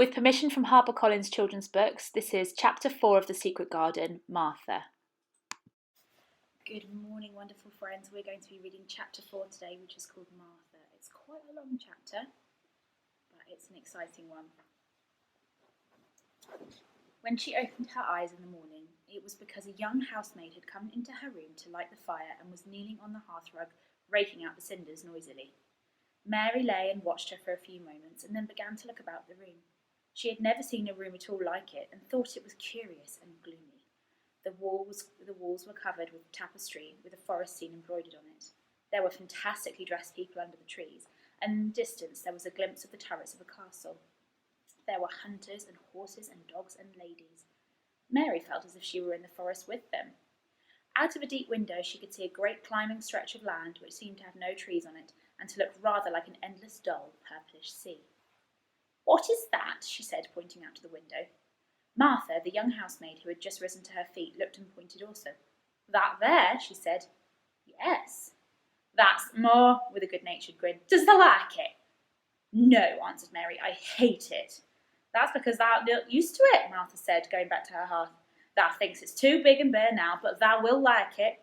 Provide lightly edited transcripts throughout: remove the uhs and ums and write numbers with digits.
With permission from HarperCollins Children's Books, this is Chapter 4 of The Secret Garden, Martha. Good morning, wonderful friends. We're going to be reading Chapter 4 today, which is called Martha. It's quite a long chapter, but it's an exciting one. When she opened her eyes in the morning, it was because a young housemaid had come into her room to light the fire and was kneeling on the hearthrug, raking out the cinders noisily. Mary lay and watched her for a few moments and then began to look about the room. She had never seen a room at all like it and thought it was curious and gloomy. The walls were covered with tapestry with a forest scene embroidered on it. There were fantastically dressed people under the trees, and in the distance there was a glimpse of the turrets of a castle. There were hunters and horses and dogs and ladies. Mary felt as if she were in the forest with them. Out of a deep window she could see a great climbing stretch of land which seemed to have no trees on it and to look rather like an endless dull purplish sea. "What is that?" she said, pointing out to the window. Martha, the young housemaid who had just risen to her feet, looked and pointed also. "That there?" she said. "Yes." "That's more," with a good-natured grin. "Does thou like it?" "No," answered Mary, "I hate it." "That's because thou not used to it," Martha said, going back to her hearth. "Thou thinks it's too big and bare now, but thou will like it."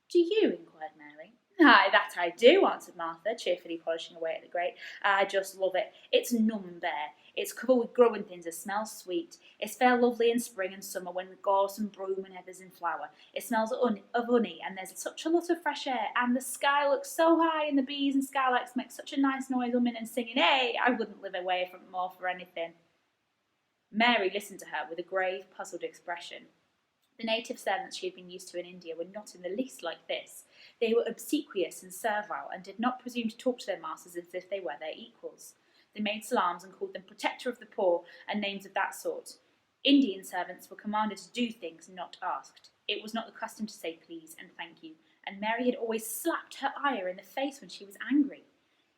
"Do you?" inquired Mary. "Aye, that I do," answered Martha, cheerfully polishing away at the grate. "I just love it. It's none and bare. It's covered with growing things that smell sweet. It's fair lovely in spring and summer when the gorse and broom and heather's in flower. It smells of honey, and there's such a lot of fresh air, and the sky looks so high, and the bees and skylarks make such a nice noise humming and singing. Hey, I wouldn't live away from it more for anything." Mary listened to her with a grave, puzzled expression. The native servants she had been used to in India were not in the least like this. They were obsequious and servile, and did not presume to talk to their masters as if they were their equals. They made salams and called them protector of the poor, and names of that sort. Indian servants were commanded to do things not asked. It was not the custom to say please and thank you, and Mary had always slapped her ayah in the face when she was angry.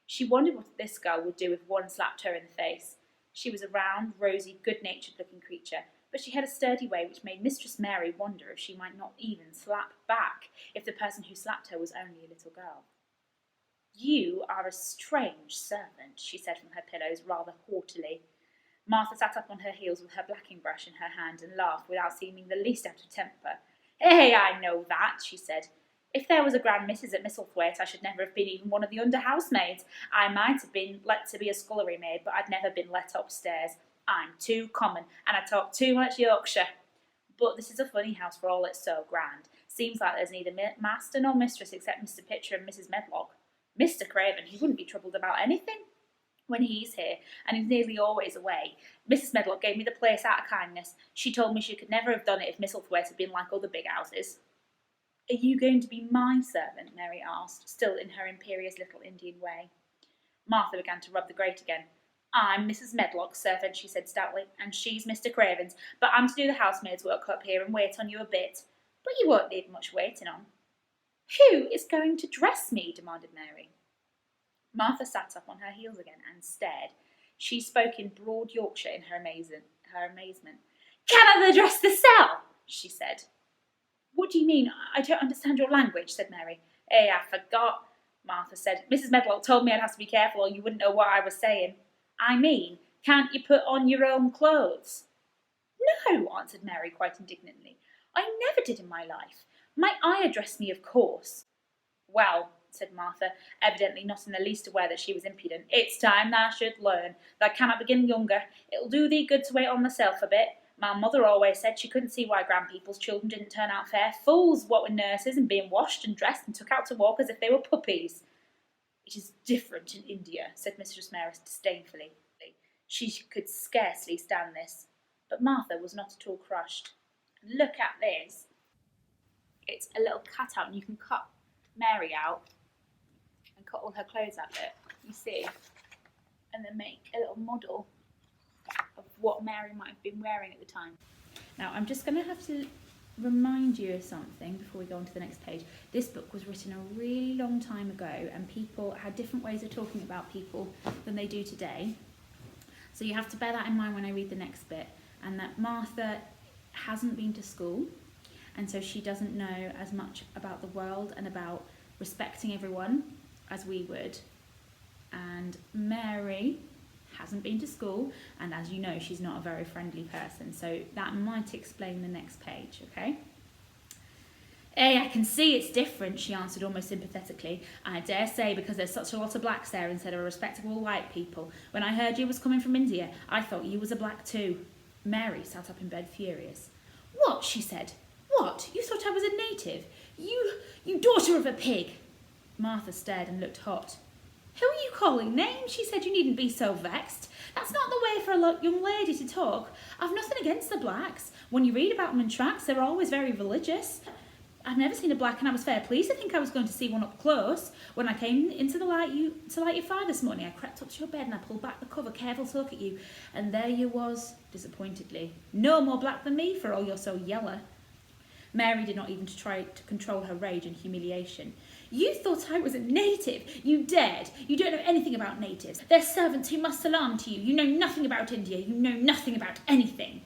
She wondered what this girl would do if one slapped her in the face. She was a round, rosy, good-natured looking creature, but she had a sturdy way which made Mistress Mary wonder if she might not even slap back if the person who slapped her was only a little girl. "You are a strange servant," she said from her pillows, rather haughtily. Martha sat up on her heels with her blacking brush in her hand and laughed without seeming the least out of temper. "Hey, I know that," she said. "If there was a grand missus at Misselthwaite, I should never have been even one of the under housemaids. I might have been let to be a scullery maid, but I'd never been let upstairs. I'm too common, and I talk too much Yorkshire. But this is a funny house for all it's so grand. Seems like there's neither master nor mistress except Mr. Pitcher and Mrs. Medlock. Mr. Craven, he wouldn't be troubled about anything when he's here, and he's nearly always away. Mrs. Medlock gave me the place out of kindness. She told me she could never have done it if Misselthwaite had been like other big houses." "Are you going to be my servant?" Mary asked, still in her imperious little Indian way. Martha began to rub the grate again. "I'm Mrs. Medlock's servant," she said stoutly, "and she's Mr. Craven's, but I'm to do the housemaid's work up here and wait on you a bit. But you won't need much waiting on." "Who is going to dress me?" demanded Mary. Martha sat up on her heels again and stared. She spoke in broad Yorkshire in her amazement. "Can I dress the cell?" she said. "What do you mean? I don't understand your language," said Mary. "I forgot," Martha said. "Mrs. Medlock told me I'd have to be careful or you wouldn't know what I was saying. I mean, can't you put on your own clothes?" "No," answered Mary quite indignantly. "I never did in my life. My ayah dressed me, of course." "Well," said Martha, evidently not in the least aware that she was impudent, "it's time thou should learn. Thou cannot begin younger. It'll do thee good to wait on thyself a bit. My mother always said she couldn't see why grand people's children didn't turn out fair fools, what with nurses and being washed and dressed and took out to walk as if they were puppies." "It is different in India," said Mistress Mary disdainfully. She could scarcely stand this, but Martha was not at all crushed. "Look at this." It's a little cutout, and you can cut Mary out and cut all her clothes out of it, you see, and then make a little model of what Mary might have been wearing at the time. Now, I'm just going to have to remind you of something before we go on to the next page. This book was written a really long time ago, and people had different ways of talking about people than they do today. So you have to bear that in mind when I read the next bit, and that Martha hasn't been to school, and so she doesn't know as much about the world and about respecting everyone as we would. And Mary hasn't been to school, and as you know, she's not a very friendly person, so that might explain the next page, okay? I can see it's different, she answered almost sympathetically. I dare say because there's such a lot of blacks there instead of respectable white people. When I heard you was coming from India, I thought you was a black too. Mary sat up in bed furious. What? She said. What? You thought I was a native? You daughter of a pig! Martha stared and looked hot. Who are you calling names? She said. You needn't be so vexed. That's not the way for a young lady to talk. I've nothing against the blacks. When you read about them in tracts, they're always very religious. I've never seen a black, and I was fair pleased to think I was going to see one up close. When I came into the light to light your fire this morning, I crept up to your bed and I pulled back the cover, careful to look at you, and there you was, disappointedly. No more black than me, for all you're so yeller. Mary did not even try to control her rage and humiliation. You thought I was a native. You dared. You don't know anything about natives. They're servants who must salaam to you. You know nothing about India. You know nothing about anything.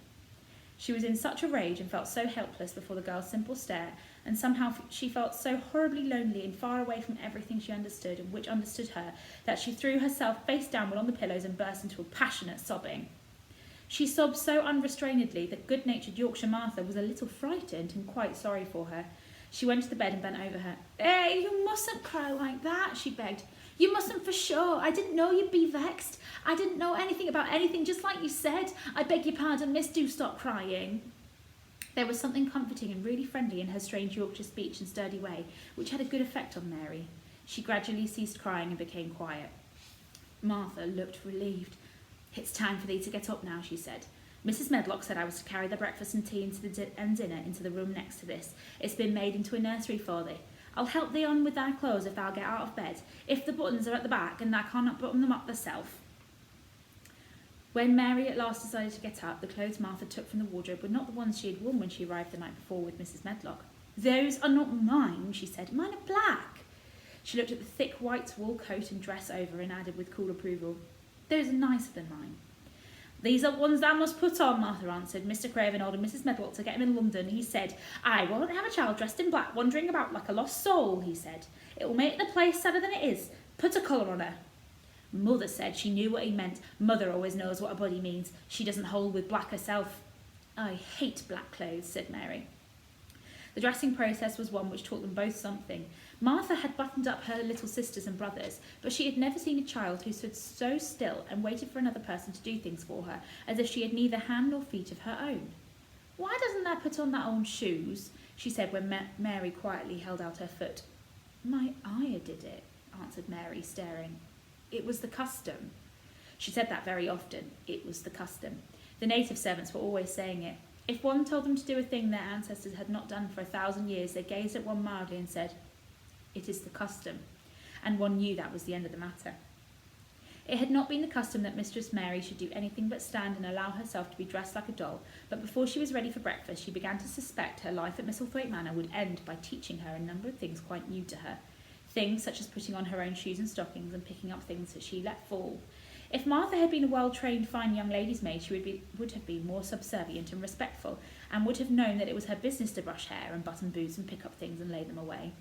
She was in such a rage and felt so helpless before the girl's simple stare, and somehow she felt so horribly lonely and far away from everything she understood and which understood her, that she threw herself face downward on the pillows and burst into a passionate sobbing. She sobbed so unrestrainedly that good-natured Yorkshire Martha was a little frightened and quite sorry for her. She went to the bed and bent over her. You mustn't cry like that, she begged. You mustn't for sure. I didn't know you'd be vexed. I didn't know anything about anything, just like you said. I beg your pardon, miss, do stop crying. There was something comforting and really friendly in her strange Yorkshire speech and sturdy way, which had a good effect on Mary. She gradually ceased crying and became quiet. Martha looked relieved. It's time for thee to get up now, she said. Mrs. Medlock said I was to carry the breakfast and tea and dinner into the room next to this. It's been made into a nursery for thee. I'll help thee on with thy clothes if thou get out of bed, if the buttons are at the back and thou cannot button them up thyself. When Mary at last decided to get up, the clothes Martha took from the wardrobe were not the ones she had worn when she arrived the night before with Mrs. Medlock. Those are not mine, she said. Mine are black. She looked at the thick white wool coat and dress over and added with cool approval, those are nicer than mine. These are ones thou must put on, Martha answered. Mr. Craven ordered Mrs. Medlock to get him in London. He said, I won't have a child dressed in black wandering about like a lost soul, he said. It will make the place sadder than it is. Put a colour on her. Mother said she knew what he meant. Mother always knows what a body means. She doesn't hold with black herself. I hate black clothes, said Mary. The dressing process was one which taught them both something. Martha had buttoned up her little sisters and brothers, but she had never seen a child who stood so still and waited for another person to do things for her, as if she had neither hand nor feet of her own. Why doesn't thou put on thy own shoes? She said when Mary quietly held out her foot. My ayah did it, answered Mary, staring. It was the custom. She said that very often. It was the custom. The native servants were always saying it. If one told them to do a thing their ancestors had not done for 1,000 years, they gazed at one mildly and said, it is the custom, and one knew that was the end of the matter. It had not been the custom that Mistress Mary should do anything but stand and allow herself to be dressed like a doll, but before she was ready for breakfast she began to suspect her life at Misselthwaite Manor would end by teaching her a number of things quite new to her. Things such as putting on her own shoes and stockings and picking up things that she let fall. If Martha had been a well-trained, fine young lady's maid, she would have been more subservient and respectful, and would have known that it was her business to brush hair and button boots and pick up things and lay them away.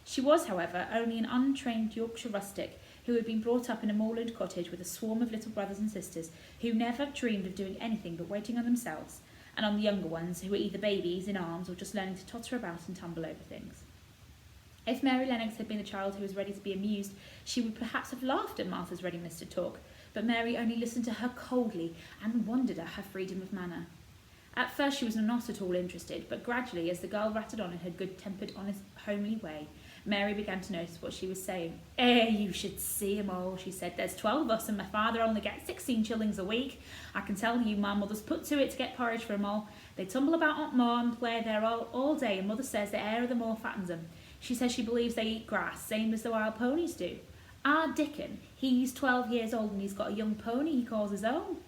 She was, however, only an untrained Yorkshire rustic who had been brought up in a moorland cottage with a swarm of little brothers and sisters who never dreamed of doing anything but waiting on themselves, and on the younger ones who were either babies in arms or just learning to totter about and tumble over things. If Mary Lennox had been a child who was ready to be amused, she would perhaps have laughed at Martha's readiness to talk, but Mary only listened to her coldly and wondered at her freedom of manner. At first she was not at all interested, but gradually, as the girl rattled on in her good-tempered, honest, homely way, Mary began to notice what she was saying. You should see 'em all, she said. There's 12 of us and my father only gets 16 shillings a week. I can tell you my mother's put to it to get porridge for 'em all. They tumble about on moor and play there all day, and mother says the air of the moor fattens 'em. She says she believes they eat grass, same as the wild ponies do. Our Dickon, he's 12 years old and he's got a young pony he calls his own.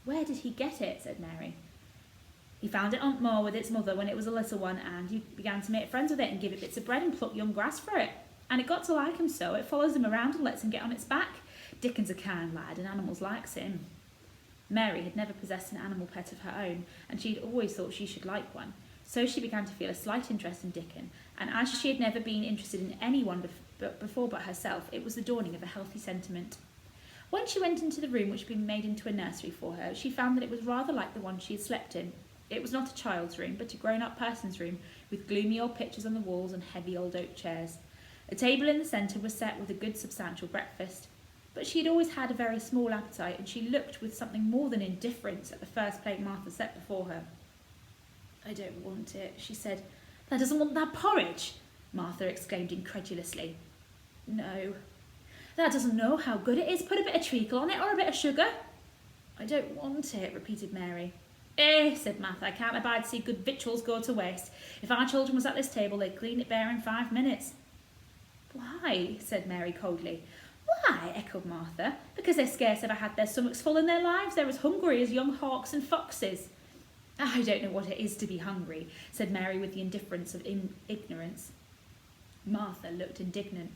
Where did he get it? Said Mary. He found it on moor with its mother when it was a little one, and he began to make friends with it and give it bits of bread and pluck young grass for it. And it got to like him so, it follows him around and lets him get on its back. Dickon's a kind lad, and animals likes him. Mary had never possessed an animal pet of her own, and she had always thought she should like one. So she began to feel a slight interest in Dickon, and as she had never been interested in anyone before but herself, it was the dawning of a healthy sentiment. When she went into the room which had been made into a nursery for her, she found that it was rather like the one she had slept in. It was not a child's room, but a grown-up person's room, with gloomy old pictures on the walls and heavy old oak chairs. A table in the centre was set with a good substantial breakfast, but she had always had a very small appetite, and she looked with something more than indifference at the first plate Martha set before her. "I don't want it," she said. "That doesn't want that porridge?" Martha exclaimed incredulously. "No." "That doesn't know how good it is. Put a bit of treacle on it, or a bit of sugar." "I don't want it," repeated Mary. Said Martha, "I can't abide to see good victuals go to waste. If our children was at this table, they'd clean it bare in 5 minutes. "Why?" said Mary coldly. "Why?" echoed Martha. "Because they scarce ever had their stomachs full in their lives. They're as hungry as young hawks and foxes." "I don't know what it is to be hungry," said Mary with the indifference of ignorance. Martha looked indignant.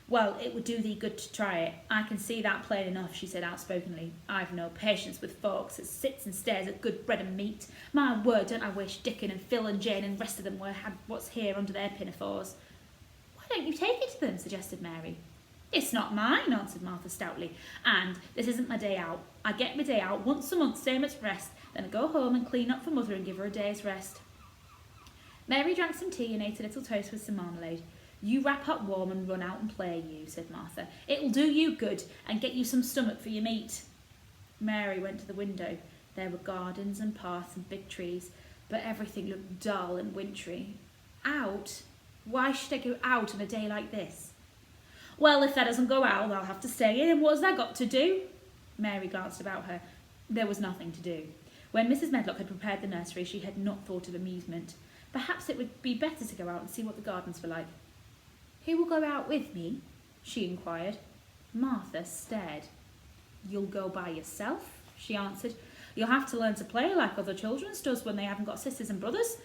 "Well, it would do thee good to try it. I can see that plain enough," she said outspokenly. "I've no patience with folks that sits and stares at good bread and meat. My word, don't I wish Dickon and Phil and Jane and the rest of them had what's here under their pinafores." "Why don't you take it to them?" suggested Mary. "It's not mine," answered Martha stoutly, "and this isn't my day out. I get my day out once a month, same as rest, then I go home and clean up for mother and give her a day's rest." Mary drank some tea and ate a little toast with some marmalade. "You wrap up warm and run out and play, you," said Martha. "It'll do you good and get you some stomach for your meat." Mary went to the window. There were gardens and paths and big trees, but everything looked dull and wintry. Out? Why should I go out on a day like this? "Well, if that doesn't go out, I'll have to stay in, and what's that got to do?" Mary glanced about her. There was nothing to do. When Mrs. Medlock had prepared the nursery, she had not thought of amusement. Perhaps it would be better to go out and see what the gardens were like. "Who will go out with me?" she inquired. Martha stared. "You'll go by yourself," she answered. "You'll have to learn to play like other children does when they haven't got sisters and brothers.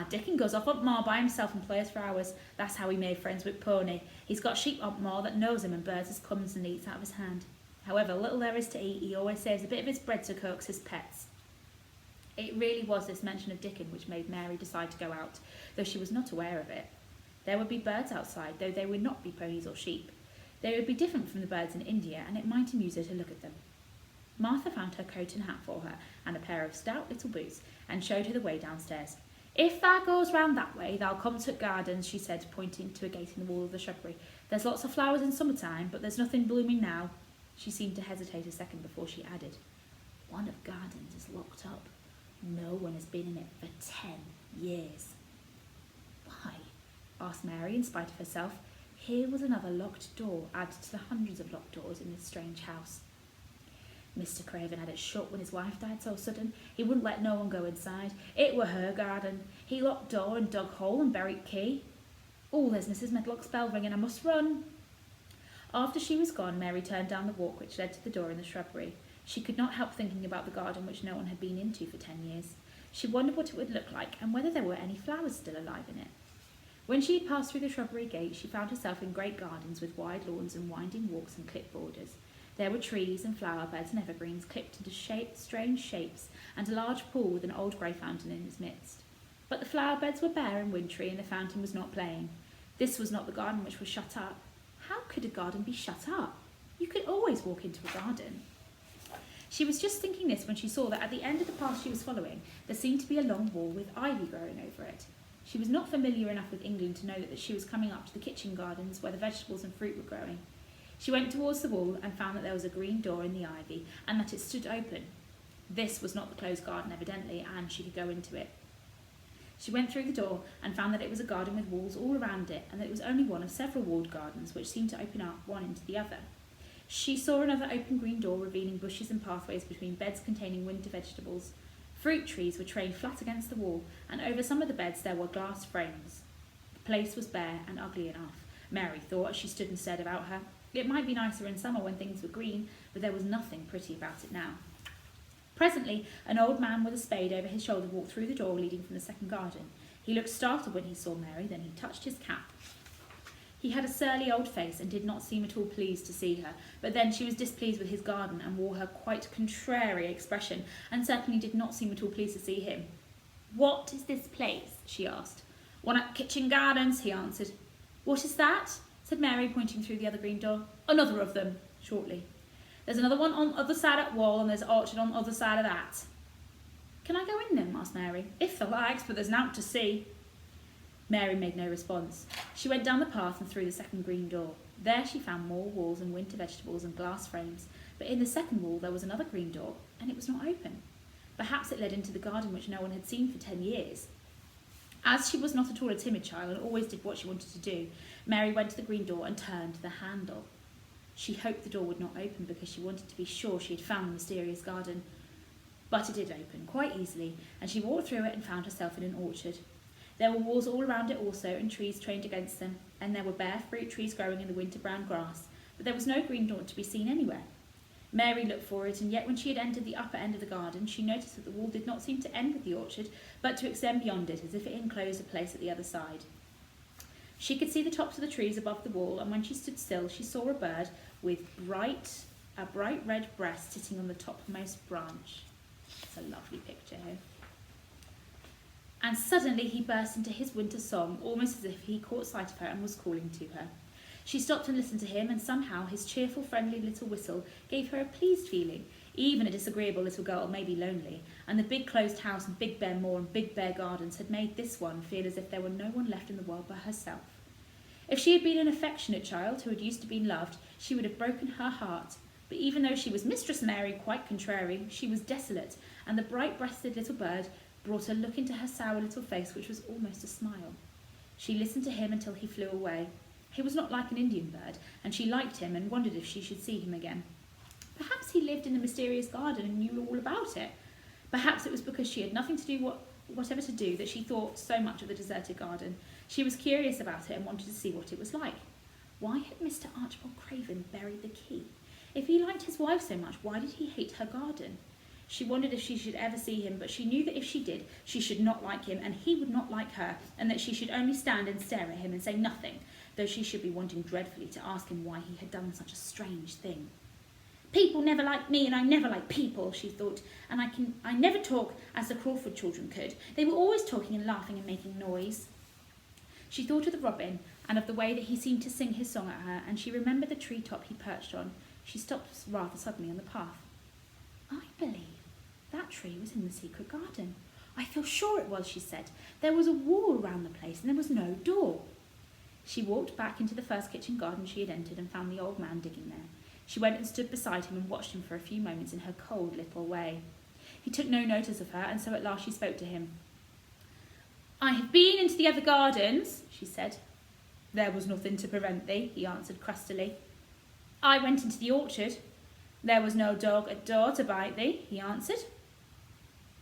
Dickon goes off up moor by himself and plays for hours. That's how he made friends with Pony. He's got sheep up moor that knows him and birds as comes and eats out of his hand. However little there is to eat, he always saves a bit of his bread to coax his pets." It really was this mention of Dickon which made Mary decide to go out, though she was not aware of it. There would be birds outside, though they would not be ponies or sheep. They would be different from the birds in India, and it might amuse her to look at them. Martha found her coat and hat for her, and a pair of stout little boots, and showed her the way downstairs. "If thou goes round that way, thou'll come to gardens," she said, pointing to a gate in the wall of the shrubbery. "There's lots of flowers in summertime, but there's nothing blooming now." She seemed to hesitate a second before she added, "One of gardens is locked up. No one has been in it for 10 years. "Why?" asked Mary, in spite of herself. Here was another locked door added to the hundreds of locked doors in this strange house. "Mr. Craven had it shut when his wife died so sudden. He wouldn't let no one go inside. It were her garden. He locked door and dug hole and buried key. Oh, there's Mrs. Medlock's bell ringing. I must run." After she was gone, Mary turned down the walk which led to the door in the shrubbery. She could not help thinking about the garden which no one had been into for 10 years. She wondered what it would look like and whether there were any flowers still alive in it. When she had passed through the shrubbery gate, she found herself in great gardens with wide lawns and winding walks and clipped borders. There were trees and flower beds and evergreens clipped into strange shapes, and a large pool with an old grey fountain in its midst. But the flower beds were bare and wintry, and the fountain was not playing. This was not the garden which was shut up. How could a garden be shut up? You could always walk into a garden. She was just thinking this when she saw that at the end of the path she was following, there seemed to be a long wall with ivy growing over it. She was not familiar enough with England to know that she was coming up to the kitchen gardens where the vegetables and fruit were growing. She went towards the wall and found that there was a green door in the ivy and that it stood open. This was not the closed garden, evidently, and she could go into it. She went through the door and found that it was a garden with walls all around it, and that it was only one of several walled gardens which seemed to open up one into the other. She saw another open green door revealing bushes and pathways between beds containing winter vegetables. Fruit trees were trained flat against the wall, and over some of the beds there were glass frames. The place was bare and ugly enough, Mary thought as she stood and stared about her. It might be nicer in summer when things were green, but there was nothing pretty about it now. Presently, an old man with a spade over his shoulder walked through the door leading from the second garden. He looked startled when he saw Mary, then he touched his cap. He had a surly old face and did not seem at all pleased to see her, but then she was displeased with his garden and wore her quite contrary expression, and certainly did not seem at all pleased to see him. "What is this place?" she asked. "One at Kitchen Gardens," he answered. "What is that?" said Mary, pointing through the other green door. "Another of them," shortly. There's another one on the other side of that wall, and there's an orchard on the other side of that." "Can I go in them?" asked Mary. "If thou likes, but there's nowt to see." Mary made no response. She went down the path and through the second green door. There she found more walls and winter vegetables and glass frames, but in the second wall there was another green door, and it was not open. Perhaps it led into the garden which no one had seen for 10 years. As she was not at all a timid child and always did what she wanted to do, Mary went to the green door and turned the handle. She hoped the door would not open because she wanted to be sure she had found the mysterious garden. But it did open, quite easily, and she walked through it and found herself in an orchard. There were walls all around it also, and trees trained against them, and there were bare fruit trees growing in the winter brown grass, but there was no green door to be seen anywhere. Mary looked for it, and yet when she had entered the upper end of the garden, she noticed that the wall did not seem to end with the orchard, but to extend beyond it, as if it enclosed a place at the other side. She could see the tops of the trees above the wall, and when she stood still, she saw a bird with a bright red breast sitting on the topmost branch. It's a lovely picture here. And suddenly he burst into his winter song, almost as if he caught sight of her and was calling to her. She stopped and listened to him, and somehow his cheerful, friendly little whistle gave her a pleased feeling. Even a disagreeable little girl may be lonely, and the big closed house and big bare moor and big bare gardens had made this one feel as if there were no one left in the world but herself. If she had been an affectionate child who had used to be loved, she would have broken her heart. But even though she was Mistress Mary, quite contrary, she was desolate, and the bright-breasted little bird brought a look into her sour little face which was almost a smile. She listened to him until he flew away. He was not like an Indian bird, and she liked him and wondered if she should see him again. Perhaps he lived in the mysterious garden and knew all about it. Perhaps it was because she had nothing to do whatever to do that she thought so much of the deserted garden. She was curious about it and wanted to see what it was like. Why had Mr. Archibald Craven buried the key? If he liked his wife so much, why did he hate her garden? She wondered if she should ever see him, but she knew that if she did, she should not like him, and he would not like her, and that she should only stand and stare at him and say nothing, though she should be wanting dreadfully to ask him why he had done such a strange thing. "People never like me, and I never like people," she thought, "and I never talk as the Crawford children could. They were always talking and laughing and making noise." She thought of the robin, and of the way that he seemed to sing his song at her, and she remembered the tree-top he perched on. She stopped rather suddenly on the path. "I believe that tree was in the secret garden. I feel sure it was," she said. "There was a wall round the place, and there was no door." She walked back into the first kitchen garden she had entered and found the old man digging there. She went and stood beside him and watched him for a few moments in her cold little way. He took no notice of her, and so at last she spoke to him. "I have been into the other gardens," she said. "There was nothing to prevent thee," he answered crustily. "I went into the orchard. There was no dog at door to bite thee," he answered.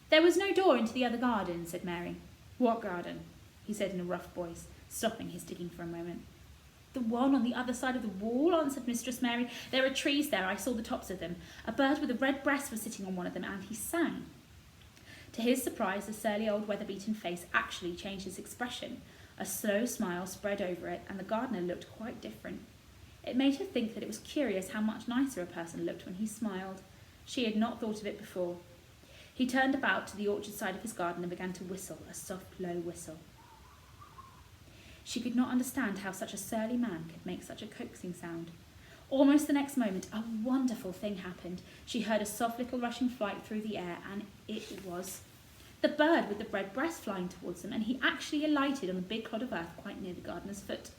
"There was no door into the other garden," said Mary. "What garden?" he said in a rough voice, stopping his digging for a moment. "The one on the other side of the wall," answered Mistress Mary. "There are trees there, I saw the tops of them. A bird with a red breast was sitting on one of them, and he sang." To his surprise, the surly old weather-beaten face actually changed its expression. A slow smile spread over it, and the gardener looked quite different. It made her think that it was curious how much nicer a person looked when he smiled. She had not thought of it before. He turned about to the orchard side of his garden and began to whistle, a soft, low whistle. She could not understand how such a surly man could make such a coaxing sound. Almost the next moment, a wonderful thing happened. She heard a soft little rushing flight through the air, and it was the bird with the red breast flying towards them, and he actually alighted on a big clod of earth quite near the gardener's foot.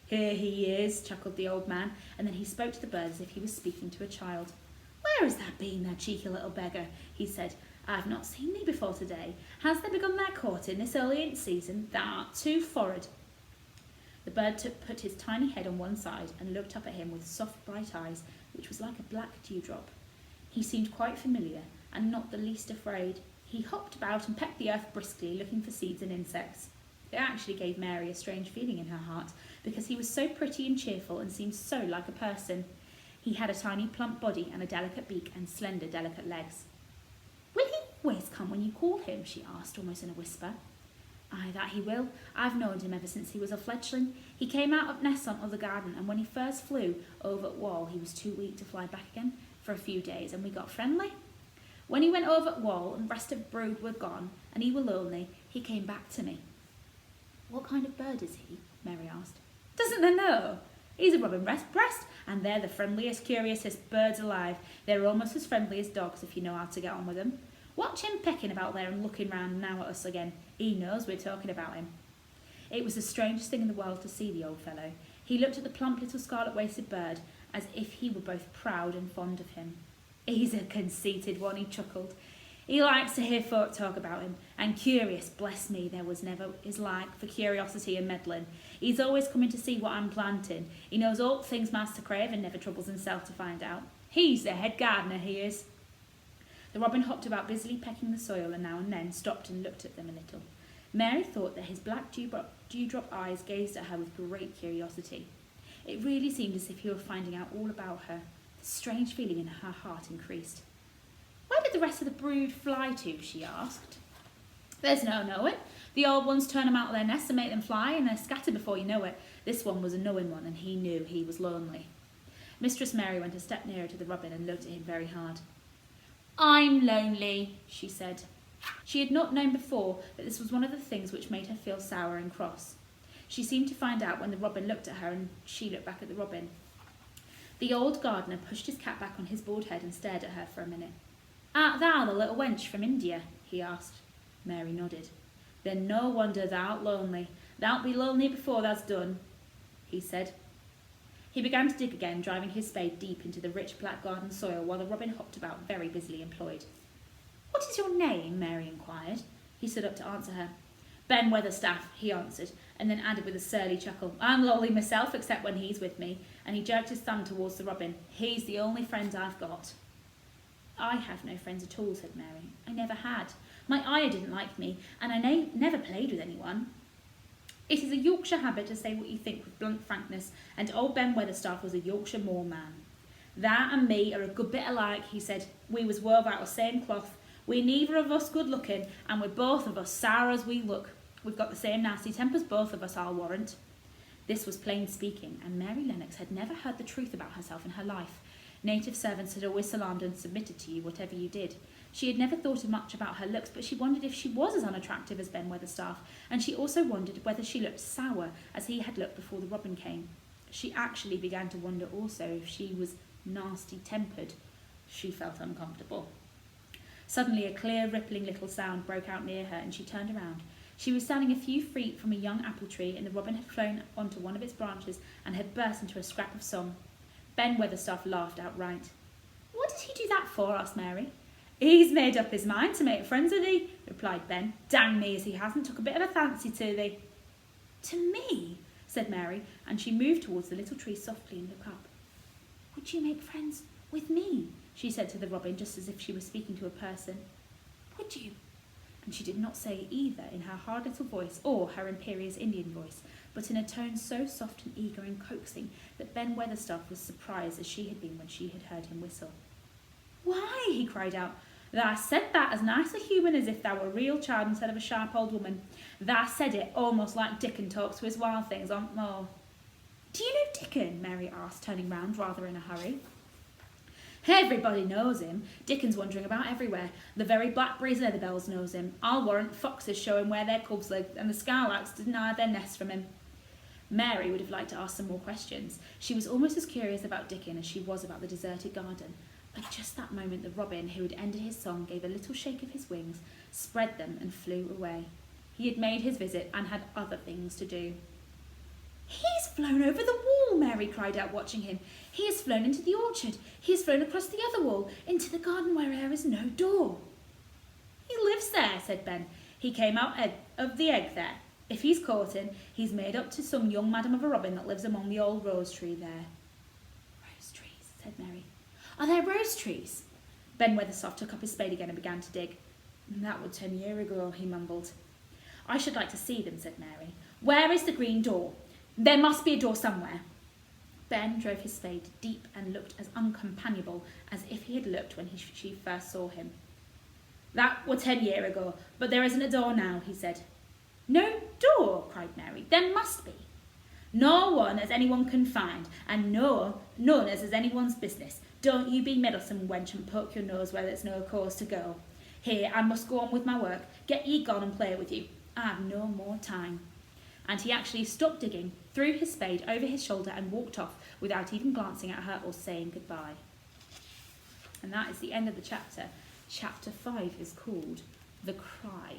"Here he is," chuckled the old man, and then he spoke to the bird as if he was speaking to a child. "Where has that been, thou cheeky little beggar?" he said. "I've not seen thee before today. Has there begun thy courting this early in season? Thou art too forward." The bird put his tiny head on one side and looked up at him with soft bright eyes, which was like a black dewdrop. He seemed quite familiar, and not the least afraid. He hopped about and pecked the earth briskly, looking for seeds and insects. It actually gave Mary a strange feeling in her heart, because he was so pretty and cheerful and seemed so like a person. He had a tiny plump body and a delicate beak and slender delicate legs. "Will he always come when you call him?" she asked, almost in a whisper. "Aye, that he will. I've known him ever since he was a fledgling. He came out of nest on the garden, and when he first flew over at wall, he was too weak to fly back again for a few days, and we got friendly. When he went over at wall, and the rest of the brood were gone, and he were lonely, he came back to me." "What kind of bird is he?" Mary asked. "Doesn't thou know?" He's a robin breast, and they're the friendliest, curiousest birds alive. They're almost as friendly as dogs if you know how to get on with them. Watch him pecking about there and looking round now at us again. He knows we're talking about him." It was the strangest thing in the world to see the old fellow. He looked at the plump little scarlet-waisted bird as if he were both proud and fond of him. "He's a conceited one," he chuckled. "He likes to hear folk talk about him, and curious, bless me, there was never his like for curiosity and meddling. He's always coming to see what I'm planting. He knows all the things Master Craven never troubles himself to find out. He's the head gardener, he is." The robin hopped about busily pecking the soil and now and then stopped and looked at them a little. Mary thought that his black dewdrop eyes gazed at her with great curiosity. It really seemed as if he were finding out all about her. The strange feeling in her heart increased. "Where did the rest of the brood fly to?" she asked. "There's no knowing. The old ones turn them out of their nests and make them fly, and they're scattered before you know it. This one was a knowing one, and he knew he was lonely." Mistress Mary went a step nearer to the robin and looked at him very hard. "I'm lonely," she said. She had not known before that this was one of the things which made her feel sour and cross. She seemed to find out when the robin looked at her and she looked back at the robin. The old gardener pushed his cap back on his bald head and stared at her for a minute. "Art thou the little wench from India?" he asked. Mary nodded. "Then no wonder thou'rt lonely. Thou'lt be lonely before thou's done," he said. He began to dig again, driving his spade deep into the rich black garden soil while the robin hopped about very busily employed. "What is your name?" Mary inquired. He stood up to answer her. "Ben Weatherstaff," he answered, and then added with a surly chuckle, "I'm lonely myself, except when he's with me," and he jerked his thumb towards the robin. "He's the only friend I've got." "I have no friends at all," said Mary. "I never had. My ayah didn't like me, and I never played with anyone." It is a Yorkshire habit to say what you think with blunt frankness, and old Ben Weatherstaff was a Yorkshire moor man. "That and me are a good bit alike," he said. "We was wove out of same cloth. We're neither of us good looking, and we're both of us sour as we look. We've got the same nasty tempers, both of us, I'll warrant." This was plain speaking, and Mary Lennox had never heard the truth about herself in her life. Native servants had always salaamed and submitted to you, whatever you did. She had never thought much about her looks, but she wondered if she was as unattractive as Ben Weatherstaff, and she also wondered whether she looked sour as he had looked before the robin came. She actually began to wonder also if she was nasty-tempered. She felt uncomfortable. Suddenly a clear, rippling little sound broke out near her, and she turned around. She was standing a few feet from a young apple tree, and the robin had flown onto one of its branches and had burst into a scrap of song. Ben Weatherstaff laughed outright. "What did he do that for?" asked Mary. "He's made up his mind to make friends with thee," replied Ben. "Dang me as he hasn't took a bit of a fancy to thee." "To me?" said Mary, and she moved towards the little tree softly and looked up. "Would you make friends with me?" she said to the robin, just as if she were speaking to a person. "Would you?" And she did not say either in her hard little voice or her imperious Indian voice, but in a tone so soft and eager and coaxing that Ben Weatherstaff was surprised as she had been when she had heard him whistle. "Why," he cried out, "thou said that as nice a human as if thou were a real child instead of a sharp old woman. Thou said it almost like Dickon talks to his wild things on more." "Do you know Dickon?" Mary asked, turning round rather in a hurry. "Everybody knows him. Dickon's wandering about everywhere. The very blackberries and bells knows him. I'll warrant foxes show him where their cubs live, and the scarlarks deny their nests from him." Mary would have liked to ask some more questions. She was almost as curious about Dickon as she was about the deserted garden. At just that moment the robin, who had ended his song, gave a little shake of his wings, spread them, and flew away. He had made his visit and had other things to do. "He's flown over the wall!" Mary cried out, watching him. "He has flown into the orchard. He has flown across the other wall, into the garden where there is no door." "He lives there," said Ben. "He came out of the egg there. If he's courting, he's made up to some young madam of a robin that lives among the old rose tree there." "Rose trees," said Mary. "Are there rose trees?" Ben Weatherstaff took up his spade again and began to dig. "That was 10 years ago," he mumbled. "I should like to see them," said Mary. "Where is the green door? There must be a door somewhere." Ben drove his spade deep and looked as uncompanionable as if he had looked when she first saw him. "That was 10 years ago, but there isn't a door now," he said. "No door?" cried Mary. "There must be." "No one as anyone can find, and none as is anyone's business. Don't you be meddlesome, wench, and poke your nose where there's no cause to go. Here, I must go on with my work. Get ye gone and play with you. I've no more time." and he actually stopped digging, threw his spade over his shoulder and walked off without even glancing at her or saying goodbye. And that is the end of the chapter. Chapter 5 is called The Cry.